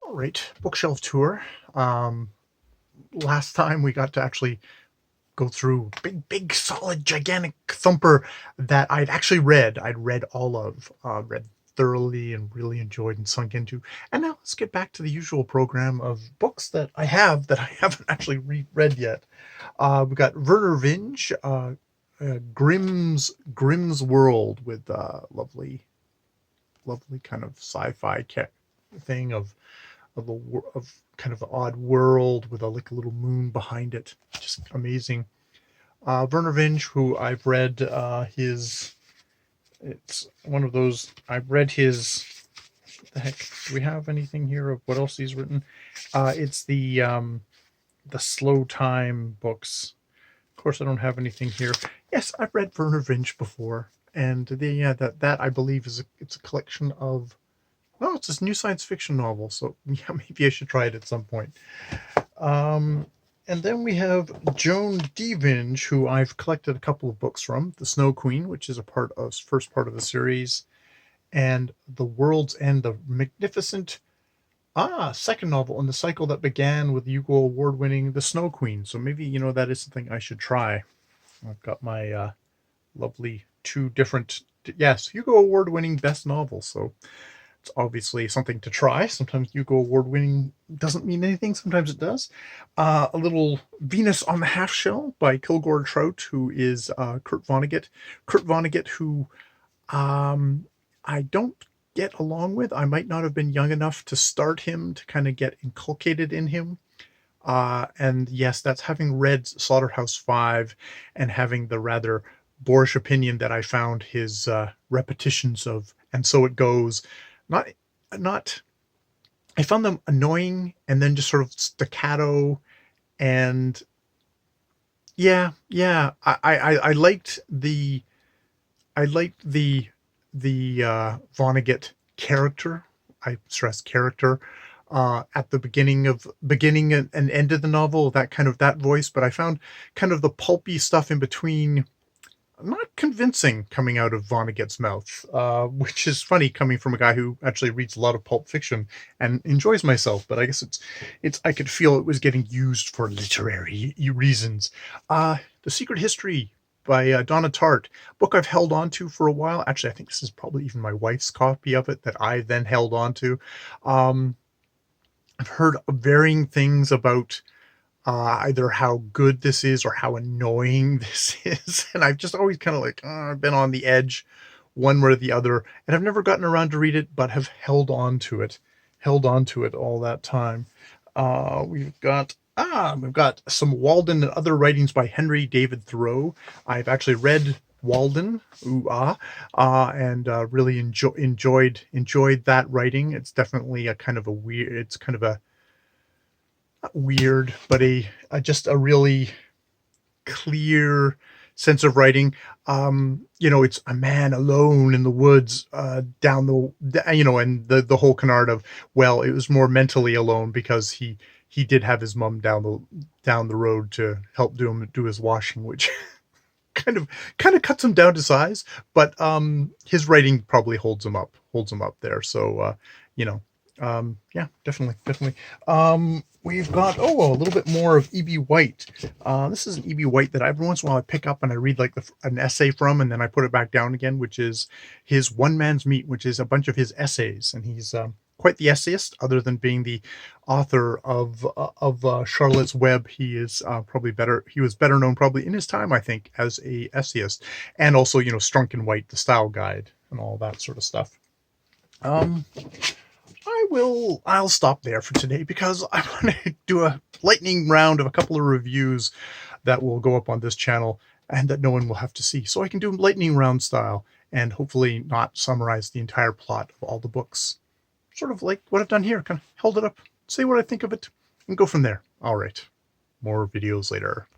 All right, bookshelf tour. Last time we got to actually go through big, solid, gigantic thumper that I'd actually read. I'd read all of, read thoroughly and really enjoyed and sunk into. And now let's get back to the usual program of books that I have that I haven't actually reread yet. We've got Vernor Vinge, Grimm's World with lovely kind of sci-fi thing of kind of an odd world with like a little moon behind it. Just amazing. Vernor Vinge, who I've read it's one of those, I've read his, what the heck, do we have anything here of what else he's written? It's the slow time books. Of course, I don't have anything here. Yes, I've read Vernor Vinge before, and that I believe it's a collection of. No, it's this new science fiction novel, so yeah, maybe I should try it at some point. And then we have Joan D Vinge, who I've collected a couple of books from. The Snow Queen, which is a first part of the series, and The World's End, the magnificent second novel in the cycle that began with Hugo Award-winning The Snow Queen. So maybe, that is something I should try. I've got my lovely two different, yes, Hugo Award-winning best novel, so it's obviously something to try. Sometimes Hugo Award-winning doesn't mean anything. Sometimes it does. A little Venus on the Half Shell by Kilgore Trout, who is Kurt Vonnegut. Kurt Vonnegut, who I don't get along with. I might not have been young enough to start him, to kind of get inculcated in him. And yes, that's having read Slaughterhouse-Five and having the rather boorish opinion that I found his repetitions of And So It Goes. Not I found them annoying and then just sort of staccato, and I liked the Vonnegut character. I stress character at the beginning and end of the novel, that voice, but I found kind of the pulpy stuff in between not convincing coming out of Vonnegut's mouth, which is funny coming from a guy who actually reads a lot of pulp fiction and enjoys myself. But I guess I could feel it was getting used for literary reasons. The Secret History by Donna Tartt, book I've held on to for a while. Actually, I think this is probably even my wife's copy of it that I then held on to. I've heard varying things about either how good this is or how annoying this is. And I've just always kind of I've been on the edge one way or the other. And I've never gotten around to read it, but have held on to it all that time. We've got some Walden and other writings by Henry David Thoreau. I've actually read Walden, and really enjoyed that writing. It's definitely a kind of a weird, it's kind of a, not weird, but just a really clear sense of writing. It's a man alone in the woods, down and the whole canard of, well, it was more mentally alone because he did have his mom down the road to help do his washing, which kind of cuts him down to size, but his writing probably holds him up there. So yeah, definitely. We've got a little bit more of E.B. White. This is an E.B. White that every once in a while I pick up and I read an essay from, and then I put it back down again, which is his One Man's Meat, which is a bunch of his essays, and he's quite the essayist. Other than being the author of Charlotte's Web, he is he was better known probably in his time, I think, as a essayist, and also Strunk and White, the style guide, and all that sort of stuff. I'll stop there for today because I want to do a lightning round of a couple of reviews that will go up on this channel and that no one will have to see. So I can do lightning round style and hopefully not summarize the entire plot of all the books. Sort of like what I've done here, kind of held it up, say what I think of it, and go from there. All right, more videos later.